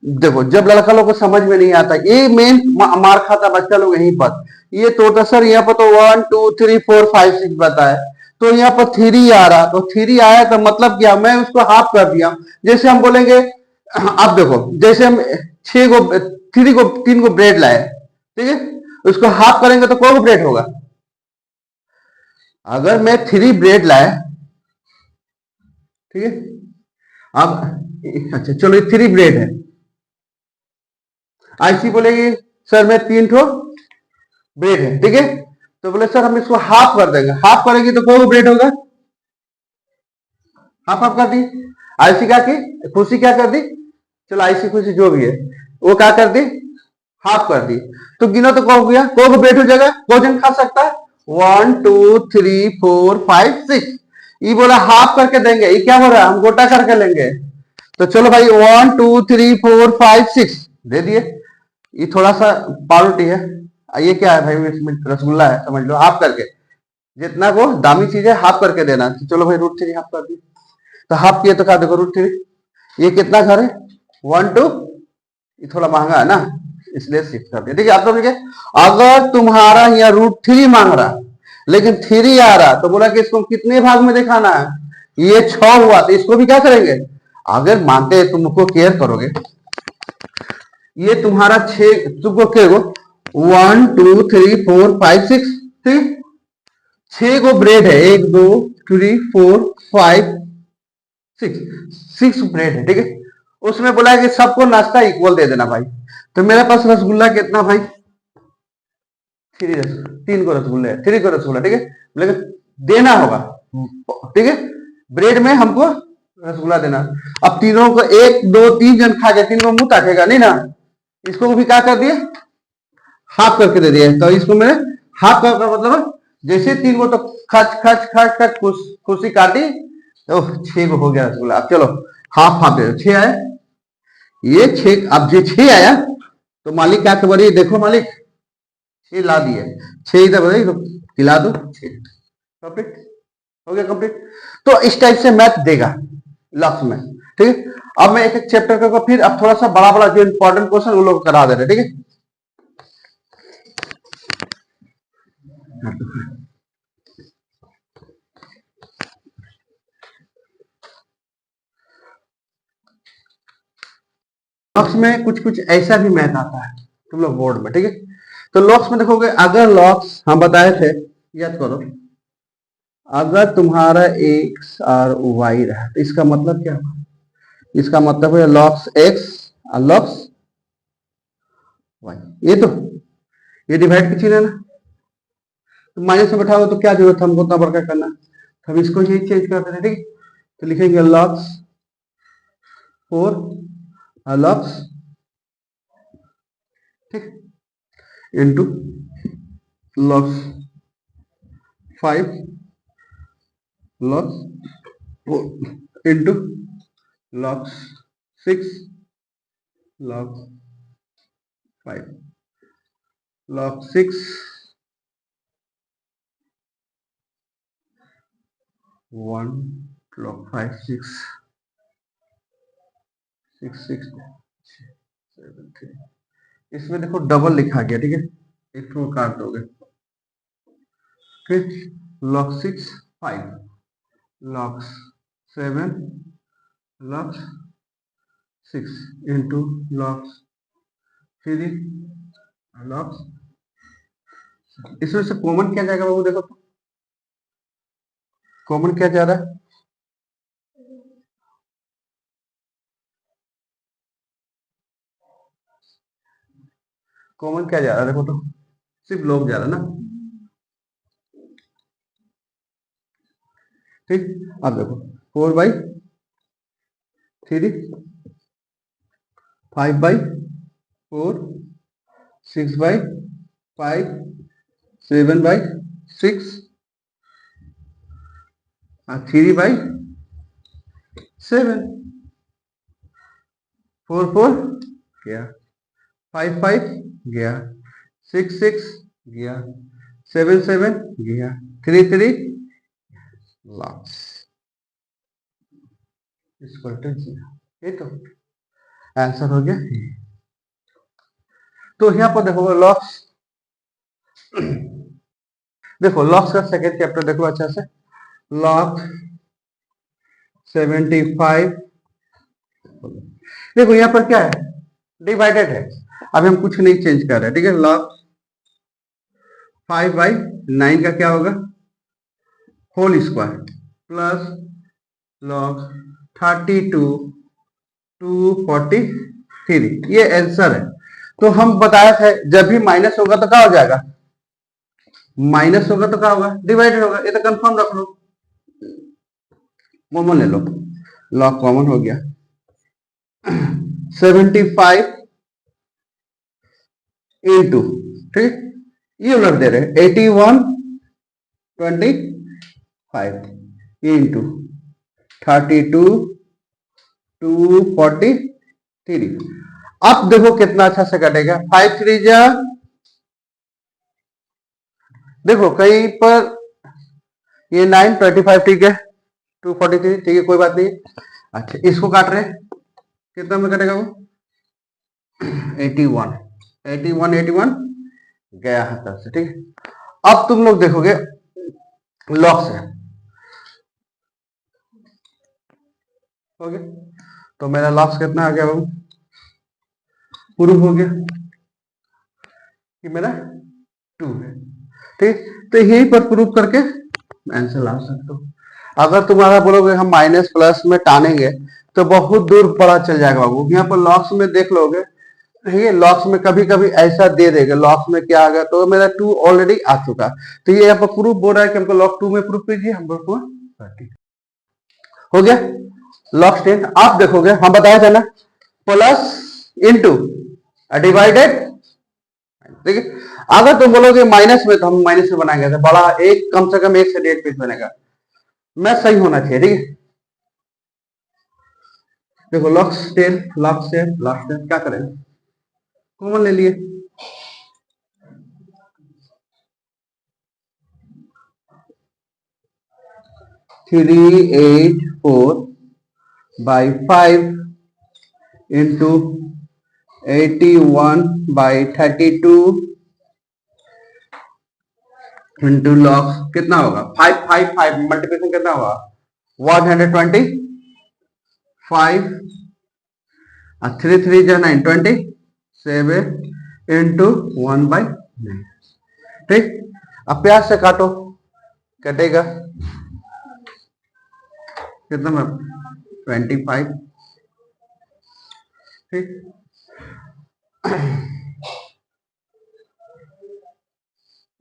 देखो जब लड़का लोग को समझ में नहीं आता, ये मेन मार खाता बच्चा लोग यहीं पर, ये तोड़ता सर यहाँ पर तो 1 2 3 4 5 6 बताया, तो यहाँ पर 3 आ रहा, तो 3 आया तो मतलब क्या मैं उसको हाफ कर दिया, जैसे हम बोलेंगे अब देखो जैसे हम 6 को 3 को ब्रेड लाए, ठीक है, उसको हाफ करेंगे तो कौन ब्रेड होगा, अगर मैं 3 ब्रेड लाए, ठीक है, अब अच्छा चलो, ये 3 ब्रेड है। आईसी बोलेगी सर मैं 3 ठो ब्रेड है, ठीक है। तो बोले सर हम इसको हाफ कर देंगे। हाफ करेंगे तो कोई ब्रेड होगा, हाफ हाफ कर दी। आईसी क्या की, खुशी क्या कर दी, चलो आईसी खुशी जो भी है वो क्या कर दी, हाफ कर दी। तो गिनो तो कौ गया, को ब्रेड हो जाएगा, को जन खा सकता है, 1 2 3 4 5 6। ये बोला हाफ करके देंगे, ये क्या हो रहा है, हम गोटा करके लेंगे। तो चलो भाई 1 2 3 4 5 6 दे दिए। ये थोड़ा सा पावरोटी है। ये क्या है भाई, इसमें रसगुल्ला है समझ लो, हाफ करके। जितना को दामी चीज है हाफ करके देना। तो चलो भाई √3 हाफ कर दी। तो हाफ किए तो क्या देखो √3, ये कितना घर है 1 2, ये थोड़ा महंगा है ना इसलिए शिफ्ट कर दिया, ठीक है। आप समझ गए। अगर तुम्हारा यहाँ √3 मांग रहा लेकिन 3 आ रहा तो बोला कि इसको कितने भाग में दिखाना है, ये 6 हुआ तो इसको भी क्या करेंगे, अगर मानते हैं तुमको केयर करोगे, ये तुम्हारा 6 तुमको क्या 1 2 3 4 5 6, ठीक। 6 को ब्रेड है, 1 2 3 4 5 6 ब्रेड है, ठीक है। उसमें बोला है कि सबको नाश्ता इक्वल दे देना भाई। तो मेरे पास रसगुल्ला कितना भाई, 3 को रसगुल्ला है, 3 को रसगुल्ला, ठीक है। लेकिन देना होगा, ठीक है। ब्रेड में हमको रसगुल्ला देना। अब तीनों को 1 2 3 जन खा गए, 3 को मुंह ताकेगा नहीं ना, इसको भी क्या कर दिए, हाफ करके दे दिया। तो इसको मैंने हाफ कर मतलब जैसे 3 को तो खच खच खच खच खुशी काटी तो 6 को हो गया रसगुल्ला। अब चलो हाफ हाफ दे, 6 आया, ये 6। अब जो 6 आया तो मालिक क्या खबर, देखो मालिक 6 ला दिए, 6 इधर बोले तो खिला दो 6, कंप्लीट हो गया, कंप्लीट। तो इस टाइप से मैथ देगा लक्ष्य में, ठीक है। अब मैं एक एक चैप्टर का फिर अब थोड़ा सा बड़ा बड़ा जो इंपॉर्टेंट क्वेश्चन उन लोग करा दे रहे, ठीक है। लॉक्स में कुछ कुछ ऐसा भी मैथ आता है तुम लोग बोर्ड में, ठीक है। तो लॉक्स में देखोगे, अगर लॉक्स हम बताए थे, याद करो, अगर तुम्हारा एक्स और वाई रहा तो इसका मतलब क्या हुआ, इसका मतलब है लॉक्स एक्स और लॉक्स वाई। ये डिवाइड की चीज है ना, तो माइनस में बैठाओ तो क्या जरूरत है हमको उतना बड़का करना, हम इसको यही चेंज कर देते हैं, ठीक। तो लिखेंगे लॉक्स 4 और लॉक्स, ठीक, into locks 5 locks 4 into locks 6 locks 5 log 6 1 log 5 6 6 6 7 3। इसमें देखो डबल लिखा गया, ठीक है, एक तो काट दोगे, फिर log 6 5 log 7 log 6 into log 3 log। इसमें से कॉमन क्या जाएगा बाबू, देखो तो कॉमन क्या जा रहा है, कॉमन क्या जा रहा है, देखो तो सिर्फ लॉग जा रहा है ना, ठीक। अब देखो 4/3 5/4 6/5 7/6 और 3/7 4 4 गया, 5 5 गया, 6 6 गया, 7 7 गया, 3 3 लॉक्स इक्वल टू 0। ये तो आंसर हो गया। तो यहाँ पर देखो लॉक्स, देखो लॉक्स का सेकेंड चैप्टर देखो अच्छा से, लॉग 75। देखो यहाँ पर क्या है, डिवाइडेड है, अभी हम कुछ नहीं चेंज कर रहे, ठीक है। लॉग 5/9 का क्या होगा, होल स्क्वायर प्लस लॉग 32 243, ये आंसर है। तो हम बताया था जब भी माइनस होगा तो क्या हो जाएगा, माइनस होगा तो क्या होगा, डिवाइडेड होगा, ये तो कंफर्म रख लो, कॉमन ले लो, लॉग कॉमन हो गया। 75 इंटू, ठीक, ये उलट दे रहे 81 25 इंटू 32 243। अब देखो कितना अच्छा से कटेगा, 5 3 जा, देखो कहीं पर ये 9 25, ठीक है, 243, ठीक है, कोई बात नहीं। अच्छा इसको काट रहे हैं, कितना में कटेगा वो, 81 81 81 गया हाथ से, ठीक है। अब तुम लोग देखोगे लॉग से, हो गया, तो मेरा लॉक्स कितना आ गया बाबू, प्रूफ हो गया कि मेरा 2 है, ठीक। तो यहीं पर प्रूफ करके आंसर ला सकते हो। अगर तुम्हारा बोलोगे हम माइनस प्लस में टानेंगे तो बहुत दूर पता चल जाएगा बाबू। यहाँ पर लॉक्स में देख लोगे, ठीक है, लॉक्स में कभी कभी ऐसा दे देगा, लॉक्स में क्या आ गया, तो मेरा 2 ऑलरेडी आ चुका, तो ये यहाँ पर प्रूफ बोल रहा है कि हमको लॉक 2 में प्रूफ कीजिए, हम लोग को हो गया लॉग 10। आप देखोगे हम बताया था ना, प्लस इंटू डिवाइडेड, ठीक है। अगर तुम बोलोगे माइनस में, तो हम माइनस में बनाएंगे, तो बड़ा एक, कम से कम 1 से 1.5 पीस बनेगा, मैं सही होना चाहिए, ठीक है। देखो लॉग 10 लॉग 10 लॉग 10 क्या करें, कॉमन ले लिए, three 8 4 by 5 into 81 by 32 into log कितना होगा, 5 5 5 मल्टीप्लिकेशन कितना होगा, 125, 3 3 जा 9 27 इंटू 1/9, ठीक। अब प्याज से काटो, कटेगा कितना में, 25, ठीक।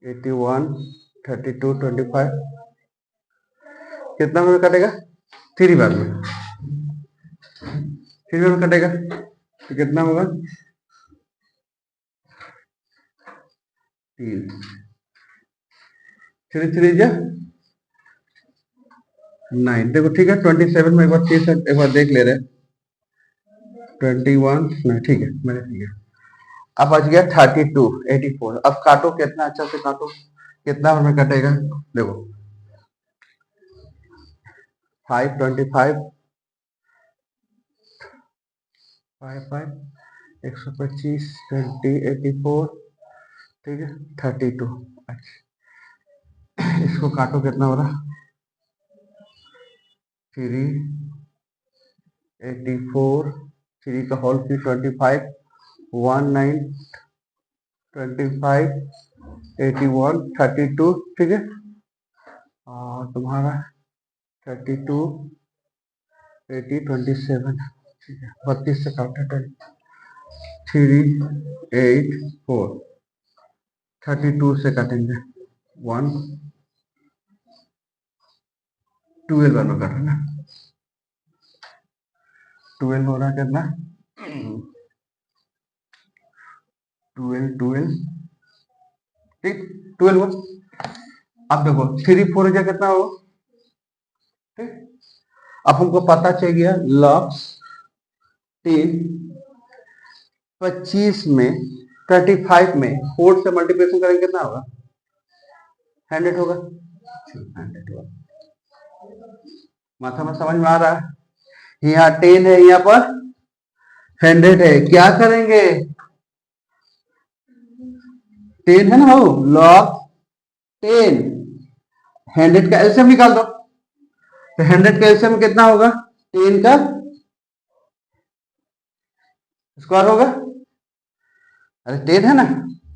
81 32 25 कितना में कटेगा, 3 बार में, 3 बार में कटेगा, तो कितना होगा, 3 3 3 जा 9, देखो ठीक है। 27 में एक बार फिर से एक बार देख ले रहे, 21 नहीं, ठीक है मैंने, ठीक है। अब बच गया 32 84, अब काटो, कितना अच्छा से काटो, कितना में कटेगा, देखो 5 25 5 5 125 20 84, ठीक है 32। अच्छा इसको काटो, कितना हो रहा, 3 84, 3 का होल की 25 19 25 81 32, ठीक है। और तुम्हारा 32 80 27, ठीक है, 32 से काटा 3 8 4, 32 से काटेंगे 1 12 वाला काटा ना, 12 हो रहा कितना, 12 12, ठीक 12। अब देखो 3 4 जा कितना हो, ठीक। अब हमको पता चल गया लॉग 3 25 में 35 में 4 से मल्टीप्लिकेशन करेंगे कितना होगा, 100 होगा, 100 होगा। माथा में समझ में आ रहा है, यहाँ 10 है, यहाँ पर 100 है, क्या करेंगे, 10 है ना हो, लॉग 10 100 का एलसीएम निकाल दो, तो 100 का एलसीएम कितना होगा, 10 का स्क्वायर होगा, अरे 10 है ना,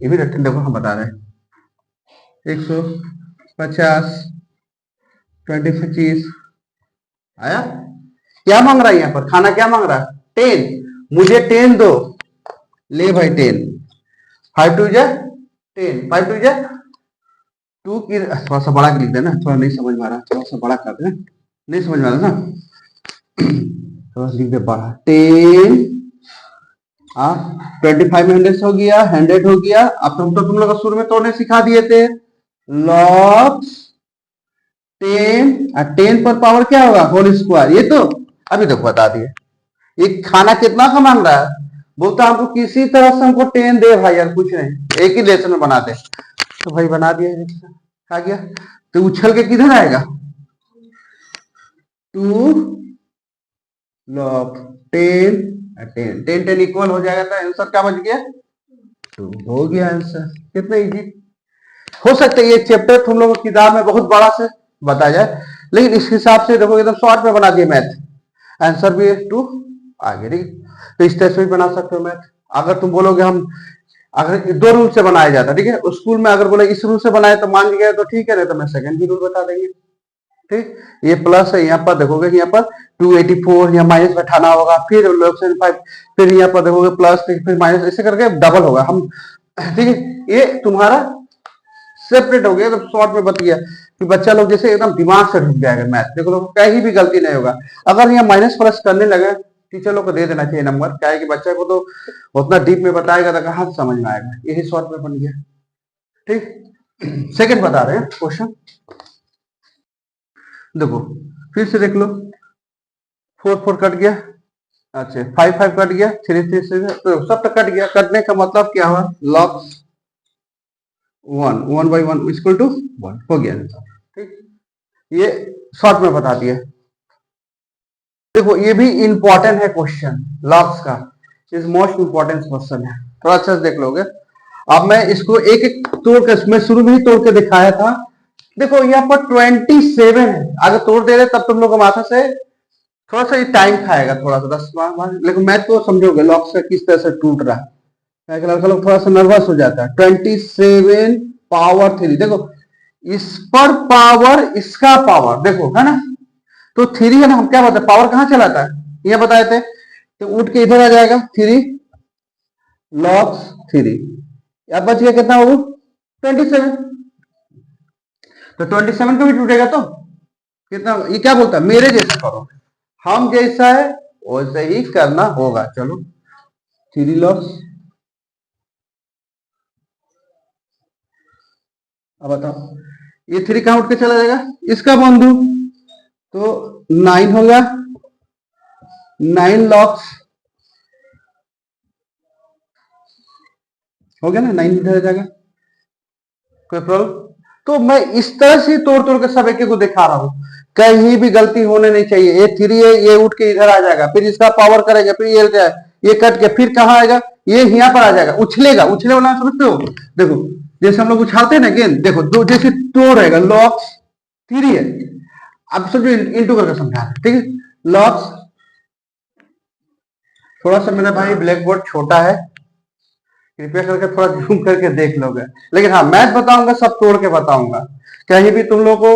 ये भी रखें, देखो हम बता रहे हैं 150 20 25 आया, क्या मांग रहा है यहाँ पर, खाना क्या मांग रहा है, 10, मुझे 10 दो, ले भाई 10, 5 2 जा 10, 5 2 जा 2 की, थोड़ा सा बड़ा लिख देना, थोड़ा नहीं समझ में आ रहा, थोड़ा सा बड़ा कर देना, नहीं समझ में आ रहा ना, थोड़ा लिख दे बड़ा, 10 25 में 100 हो गया, 100 हो गया। अब तुम लोग शुरू में तोड़ने सिखा दिए थे, लॉग 10 और 10 पर पावर क्या होगा, होल स्क्वायर, ये तो अभी तक बता दिए। ये खाना कितना का मांग रहा है, बोलता हमको किसी तरह से हमको 10 दे भाई, यार कुछ नहीं, एक ही लेसन में बना दे, तो भाई बना दिया, आ गया। तो उछल के किधर आएगा, 2 लॉग 10 10 10 इक्वल हो जाएगा, तो आंसर क्या बच गया, 2 हो गया आंसर। कितना इजी, हो सकता है ये चैप्टर तुम लोगों की किताब में बहुत बड़ा से बताया जाए, लेकिन इस हिसाब से देखो एकदम शॉर्ट में बना दिया मैथ, आंसर भी 2 आगे, ठीक। तो इस तरह से भी बना सकते हो मैथ। अगर तुम बोलोगे हम अगर 2 रूल से बनाया जाता, ठीक है, स्कूल में अगर बोले इस रूल से बनाए तो मान लिया तो ठीक है, नहीं तो मैं सेकंड भी रूल बता देंगे, ठीक। ये प्लस है, यहाँ पर देखोगे यहाँ पर 284, यहाँ माइनस बैठाना होगा, फिर लोग 5, फिर यहाँ पर देखोगे प्लस, फिर माइनस, ऐसे करके डबल होगा हम, ठीक है। ये तुम्हारा सेपरेट हो गया, एकदम शॉर्ट में बता गया कि बच्चा लोग जैसे एकदम दिमाग से ढुक जाएगा मैथ, देखो लोग कहीं भी गलती नहीं होगा। अगर यहाँ माइनस प्लस करने लगे, टीचर लोग को दे देना चाहिए नंबर, क्या है कि बच्चे को तो उतना डीप में बताएगा तो कहाँ से समझ में आएगा, यही शॉर्ट में बन गया, ठीक। सेकंड बता रहे हैं क्वेश्चन, देखो फिर से देख लो, 4 4 कट गया, अच्छा 5 5 कट गया, 3 3 तो सब तो कट गया, कटने का मतलब क्या हुआ, लॉग 1 1 by 1 इक्वल टू 1 हो गया, ठीक। ये शॉर्ट में बता दिया। देखो ये भी इंपॉर्टेंट है क्वेश्चन, लॉग्स का इज मोस्ट इंपॉर्टेंट क्वेश्चन है, थोड़ा अच्छा से देख लोगे। अब मैं इसको एक एक तोड़ कर, मैं शुरू में ही तोड़ के दिखाया था, देखो यहाँ पर 27 है, अगर तोड़ दे रहे तब तुम लोग माथा से थोड़ा सा टाइम खाएगा, थोड़ा सा 10 बार, लेकिन मैथ को समझोगे लॉग्स का किस तरह से टूट रहा है, लड़का लोग थोड़ा सा नर्वस हो जाता है। 27 पावर 3, देखो इस पर पावर, इसका पावर, देखो है ना, तो 3 है ना, हम क्या बताते, पावर कहां चलाता है, ये बताए थे, तो उठ के इधर आ जाएगा 3 लॉग 3, अब बच गया कितना वो 27, तो 27 का भी टूटेगा तो कितना, ये क्या बोलता है, मेरे जैसा करो, हम जैसा है वैसे ही करना होगा। चलो 3 लॉग्स, अब बताओ ये 3 कहां उठ के चला जाएगा, इसका बंधु, तो 9 होगा, 9 लॉग्स हो गया ना, 9 इधर आ जाएगा, कोई प्रॉब्लम। तो मैं इस तरह से तोड़ तोड़ के सब एक को दिखा रहा हूं, कहीं भी गलती होने नहीं चाहिए। ये 3 है, ये उठ के इधर आ जाएगा, फिर इसका पावर करेगा, फिर ये कट के फिर कहां आएगा, ये यहाँ पर आ जाएगा, उछलेगा, उछले वाला समझते हो, देखो जैसे हम लोग उछालते हैं ना गेंद, देखो दो जैसे तोड़ रहेगा, लॉक्स 3 है, अब समझो इंटू करके समझा रहे, ठीक है। लॉक्स, थोड़ा सा मेरा भाई ब्लैक बोर्ड छोटा है, कृपया करके थोड़ा जूम करके देख लोगे, लेकिन हाँ मैथ बताऊंगा सब तोड़ के बताऊंगा। कहीं भी तुम लोग को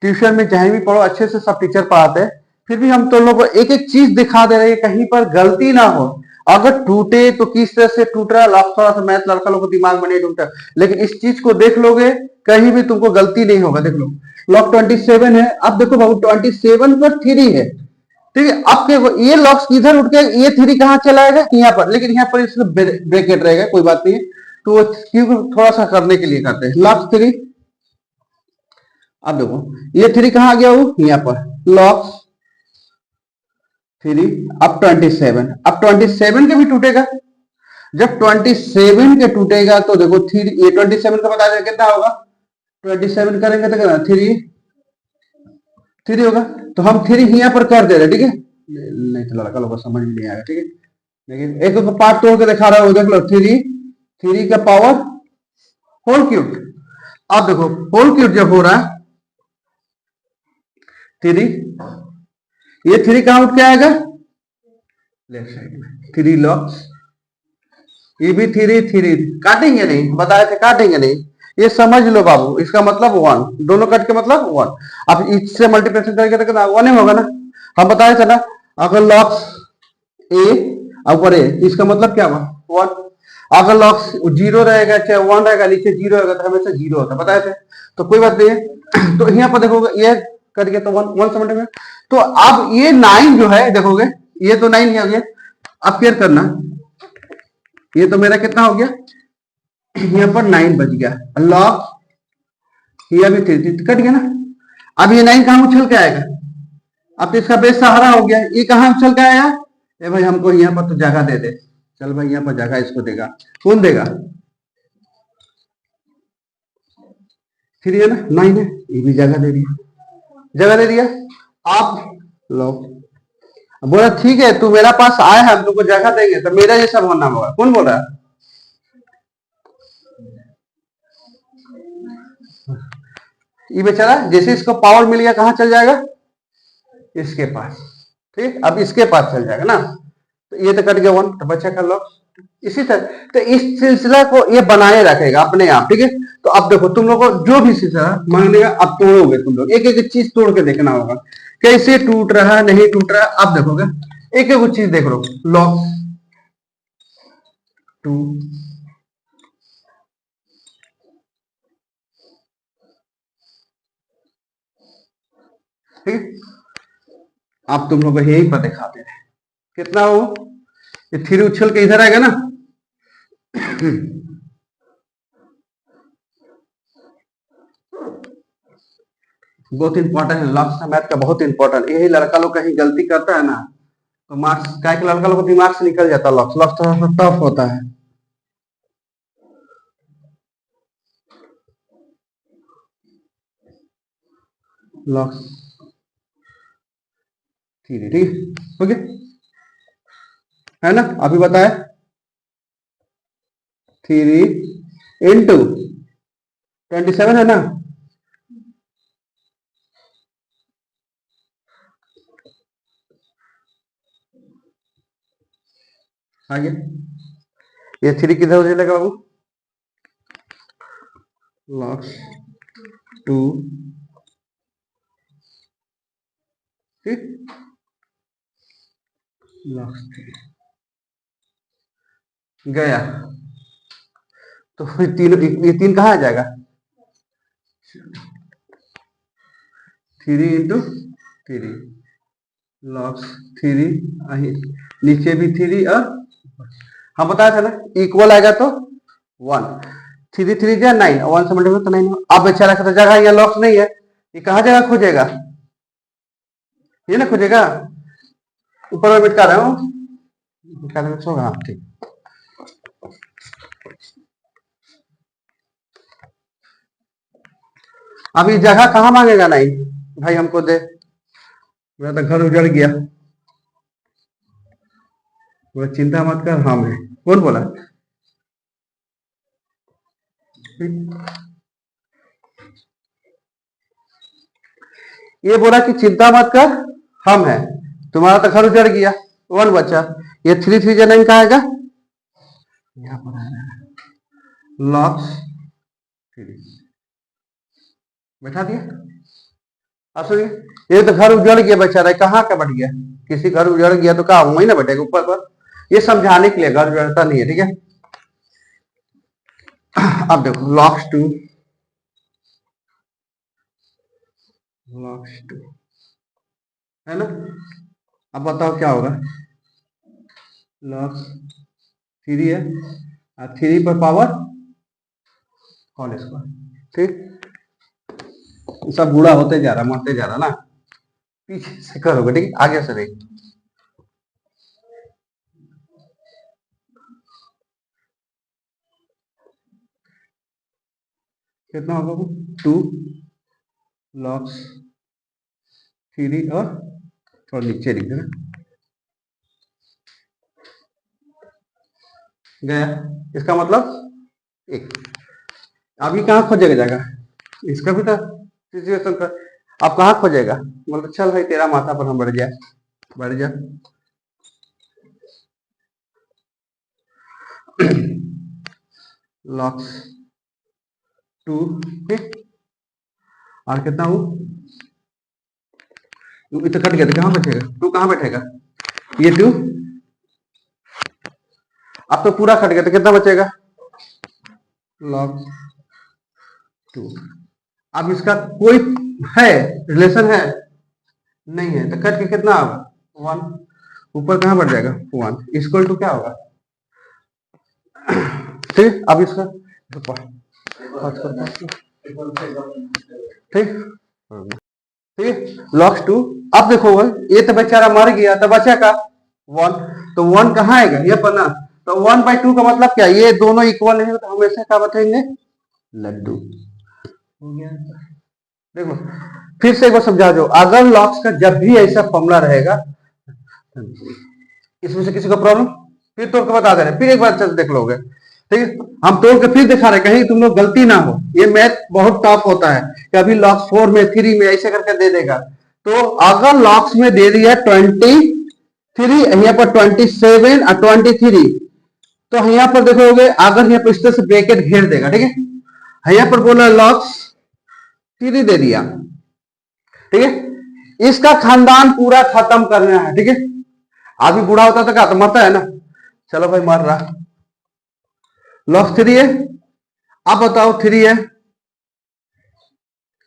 ट्यूशन में जहीं भी पढ़ो, अच्छे से सब टीचर पढ़ाते हैं, फिर भी हम तुम लोग को एक एक चीज दिखा दे रहे हैं, कहीं पर गलती ना हो। अगर टूटे तो किस तरह से टूट रहा है, थोड़ा सा मैथ लड़का लोग को दिमाग में नहीं टूटा, लेकिन इस चीज को देख लोगे कहीं भी तुमको गलती नहीं होगा। देख लो लॉग 27 है, अब देखो बाबू 27 पर 3 है, ठीक है। अब ये लॉक्स किधर उठ के, ये 3 कहां चलाएगा, यहाँ पर, लेकिन यहाँ पर इसका ब्रैकेट रहेगा, कोई बात नहीं, तो क्यों थोड़ा सा करने के लिए करते हैं लॉक्स 3। अब देखो ये 3 कहां आ गया, वो यहाँ पर लॉक्स 3, अब 27, अब 27 के भी टूटेगा, जब 27 के टूटेगा तो देखो 3, ये 27 का बता दें कितना होगा, 27 करेंगे तो कितना 3 होगा, तो हम 3 यहाँ पर कर दे रहे, ठीक है, नहीं तो लड़का लोग को समझ में नहीं आएगा, ठीक है। लेकिन एक को पार्ट तोड़ के दिखा रहा हूं, देख लो 3 का पावर होल क्यूब। अब देखो होल क्यूब जब हो रहा है 3, ये 3 कहां उठ के आएगा, लेफ्ट साइड में 3 लॉक्स, ये भी 3 काटेंगे नहीं, बताए थे काटेंगे नहीं, ये समझ लो बाबू, इसका मतलब 1, दोनों कट के मतलब 1। अब इससे मल्टीप्लिकेशन करेंगे तो 1 ही होगा ना, हम बताए थे ना, अगर लॉक्स ए ऊपर ए, इसका मतलब क्या हुआ, वन। अगर लॉक्स जीरो रहेगा चाहे वन रहेगा, नीचे जीरो रहेगा तो हमेशा जीरो होता, बताए थे। तो कोई बात नहीं है। तो यहाँ पर देखोगे ये करके तो वन वन समझ में। तो अब ये नाइन जो है देखोगे, ये तो नाइन है, अब केयर करना, ये तो मेरा कितना हो गया, यहाँ पर नाइन बच गया, लॉग ये भी थ्री कट गया ना। अब ये नाइन कहां उछल के आएगा, अब तो इसका बेस सहारा हो गया, ये कहां उछल के आया, ए भाई हमको यहाँ पर तो जगह दे दे, चल भाई यहाँ पर जगह इसको देगा, कौन देगा, थ्री है ना, नाइन है, ये भी जगह दे दिया, जगह दे दिया। आप लो, बोला ठीक है तू मेरा पास आया है, हम तुमको जगह देंगे, तो मेरा जैसा बनना होगा, कौन बोल रहा है, ये बेचारा जैसे इसको पावर मिल गया कहां चल जाएगा, इसके पास, ठीक, अब इसके पास चल जाएगा ना, तो ये तो कट गया वन, तो बच्चा कर लो इसी तरह। तो इस सिलसिला को ये बनाए रखेगा अपने आप, ठीक है। तो अब देखो तुम लोग को जो भी सिलसिला मान लिया, अब तोड़ोगे तुम लोग, एक एक चीज तोड़ के देखना होगा, कैसे टूट रहा नहीं टूट रहा, अब देखोगे एक एक चीज देख लो, लॉग टू, ठीक, अब तुम लोग को यही पर दिखाते हैं कितना हो, ये थ्री उछल के इधर आएगा ना, बहुत इंपॉर्टेंट है, लॉक्स मैथ का बहुत इंपॉर्टेंट, यही लड़का लोग कहीं गलती करता है ना, तो मार्क्स क्या कि लड़का लोग को दिमाग से निकल जाता है, लॉक्स लॉक्स थोड़ा सा टफ होता है। लॉक्स ठीक है, ओके, है ना, अभी बताए थ्री इंटू 27 है ना, आगे ये थ्री किधर हो जाएगा बाबू, लॉक्स टू, ठीक, लॉक्स थ्री गया, तो फिर तीन, ये तीन कहाँ आ जाएगा, three into three, locks three, नीचे भी थ्री, और हम बताया था ना इक्वल आएगा तो वन, थ्री थ्री जा नाइन, वन से मल्टीप्लाई तो नाइन, अब बेचारा का तो जगह यहाँ लॉक्स नहीं है, ये कहाँ जगह खोजेगा, ये ना खोजेगा, ऊपर में बिटका रहा हूँ, हाँ ठीक, अब ये जगह कहाँ मांगेगा नाइन, भाई हमको दे, मेरा तो घर उजड़ गया, बोला चिंता मत कर हम है, कौन बोला, ये बोला कि चिंता मत कर हम है, तुम्हारा तो घर उजड़ गया, वन बच्चा, ये थ्री थ्री जा नाइन कहाँ आएगा, यहाँ पर आएगा, लॉक्स थ्री, बैठा दिया। अब सुनिए, ये तो घर उजड़ गया बेचारा, कहाँ का बैठ गया, किसी घर उजड़ गया तो कहा वही ना बैठेगा ऊपर पर, ये समझाने के लिए, घर उजड़ता नहीं है, ठीक है। अब देखो लॉक्स टू, लॉक्स टू, है ना, अब बताओ क्या होगा, लॉक्स थ्री है, और थ्री पर पावर होल स्क्वायर, ठीक, सब बूढ़ा होते जा रहा, मरते जा रहा ना, पीछे से करोगे, ठीक, आगे से नहीं, कितना होगा, टू लॉक्स थ्री, और थोड़ा नीचे लिख देना, गया, इसका मतलब एक, अभी कहाँ खोजेगा जगह, इसका भी था सिचुएशन का, अब कहाँ खोजेगा, बोलते चल भाई तेरा माथा पर हम बढ़ जाए, बढ़ जा, लॉक्स टू, ठीक, और कितना हो, 2 इतना कट गया तो कहाँ बचेगा, 2 कहाँ बैठेगा, ये 2, अब तो पूरा कट गया तो कितना बचेगा, log 2। अब इसका कोई है रिलेशन है नहीं है, तो कट के कितना होगा 1, ऊपर कहाँ बढ़ जाएगा 1, इक्वल टू क्या होगा, ठीक। अब इसका ठीक ठीक log 2। अब देखो ये तो बेचारा मर गया तो बचा का 1, तो 1 कहाँ आएगा ये पर ना, तो 1/2 का मतलब क्या, ये दोनों इक्वल है तो हमेशा क्या बताएंगे, लड्डू हो गया। देखो फिर से एक बार समझा दो, अगर लॉग्स का जब भी ऐसा फॉर्मूला रहेगा, इसमें से किसी को प्रॉब्लम, फिर तोड़ के बता दे रहे, फिर एक बार अच्छे से देख लोगे, ठीक है। हम तोड़ के फिर दिखा रहे कहीं तुम लोग गलती ना हो, ये मैथ बहुत टफ होता है, कभी लॉग्स 4 में 3 में ऐसे करके दे देगा। तो अगर लॉग्स में दे दिया 23, यहाँ पर 27 और 23, तो यहाँ पर देखोगे अगर यहाँ पर इस तरह से ब्रैकेट घेर देगा, ठीक है, यहाँ पर बोला लॉग्स 3 दे दिया, ठीक है, इसका खानदान पूरा खत्म करना है, ठीक है। आदमी बूढ़ा होता तो क्या, तो मरता है ना, चलो भाई मर रहा, लॉग 3 है, अब बताओ 3 है,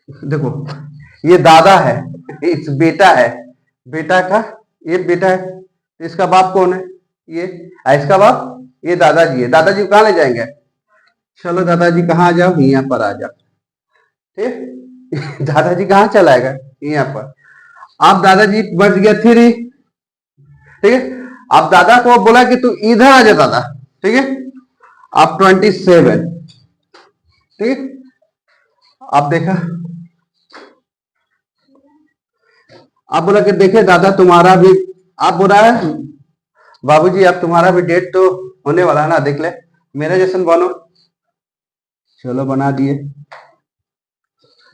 देखो ये दादा है, इस बेटा है, बेटा का ये बेटा है, इसका बाप कौन है, ये, इसका बाप ये दादाजी है, दादाजी कहां ले जाएंगे, चलो दादाजी कहां आ जाओ, यहाँ पर आ जाओ, ठीक। दादाजी कहां चलाएगा, यहाँ पर, अब दादाजी बच गया 3, ठीक है। अब दादा को बोला कि तू इधर आ जा दादा, ठीक है, अब 27, ठीक। अब देखा, अब बोला कि देखे दादा तुम्हारा भी, आप बोल रहा है बाबूजी अब तुम्हारा भी डेट तो होने वाला है ना, देख ले मेरे जैसन बनो, चलो बना दिए,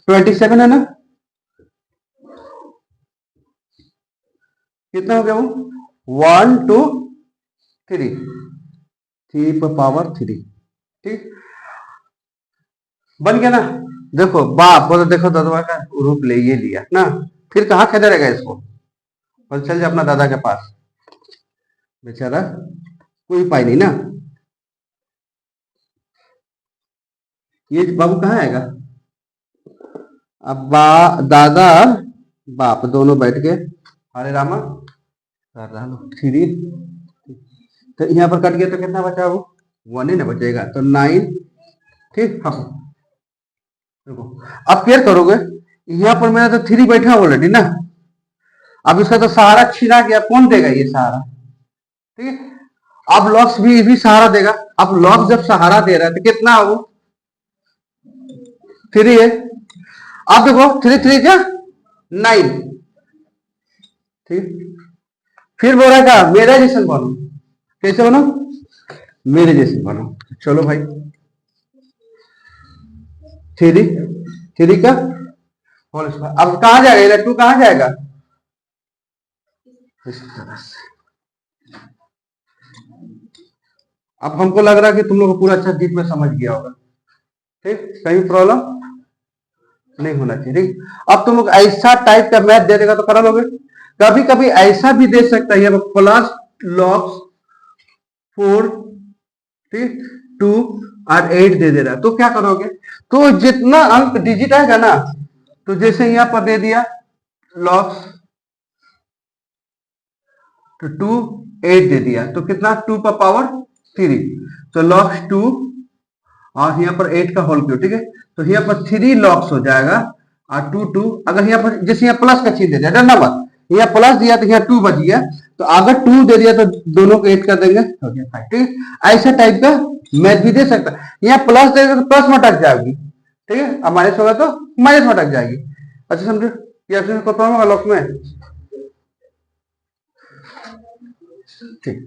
27 है ना, कितना हो गया वो 1 2 3, 3 पर पावर 3, ठीक बन गया ना। देखो बाप बोलो, देखो दादा का रूप ले ये लिया ना, फिर कहाँ खेदा रहेगा इसको, और चल जा अपना दादा के पास, बेचारा कोई उपाय नहीं ना, ये बाबू कहाँ आएगा, अब दादा बाप दोनों बैठ के हरे रामा कर रहा लो 3, तो यहाँ पर कट गया तो कितना बचा, वो 1 ही ना बचेगा, तो 9, ठीक। हाँ देखो अब क्या करोगे, यहाँ पर मेरा तो 3 बैठा ऑलरेडी ना, अब इसका तो सहारा छीना गया, कौन देगा ये सहारा, ठीक है। अब लॉक्स भी सहारा देगा, अब लॉक्स जब सहारा दे रहा है तो कितना हो 3 है, अब देखो 3 3 क्या 9, ठीक। फिर बोल रहा था मेरा जैसन बनो, कैसे बनो, मेरे जैसे बनो, चलो भाई 3 का होल स्क्वायर, अब कहां जाएगा 2 कहां जाएगा, इस तरह से। अब हमको लग रहा है कि तुम लोग को पूरा अच्छा डीप में समझ गया होगा, ठीक, कहीं प्रॉब्लम नहीं होना चाहिए, ठीक। अब तुम लोग ऐसा टाइप का मैथ दे देगा तो करा लोगे, कभी कभी ऐसा भी दे सकता है प्लस लॉग्स 4, ठीक 2 और 8 दे रहा है, तो क्या करोगे, तो जितना अंक डिजिट आएगा ना, तो जैसे यहां पर दे दिया लॉग्स तो 2 8 दे दिया, तो कितना 2 पर पावर 3, तो लॉग्स 2 और यहाँ पर 8 का होल क्यूब, ठीक है, तो यहाँ पर 3 लॉग्स हो जाएगा और 2 2, अगर यहाँ पर जैसे यहाँ प्लस का चिन्ह दे दिया, डरना मत, यहाँ प्लस दिया तो यहाँ 2 बच गया, तो अगर 2 दे दिया तो दोनों को 8 कर देंगे, हो गया 5, ठीक है। ऐसा टाइप का मैथ भी दे सकता है, यहाँ प्लस देगा तो प्लस में अटक जाएगी, ठीक है, और माइनस होगा तो माइनस में अटक जाएगी, अच्छा समझो, ये ऑप्शन को प्रॉब्लम होगा लॉक्स में, ठीक।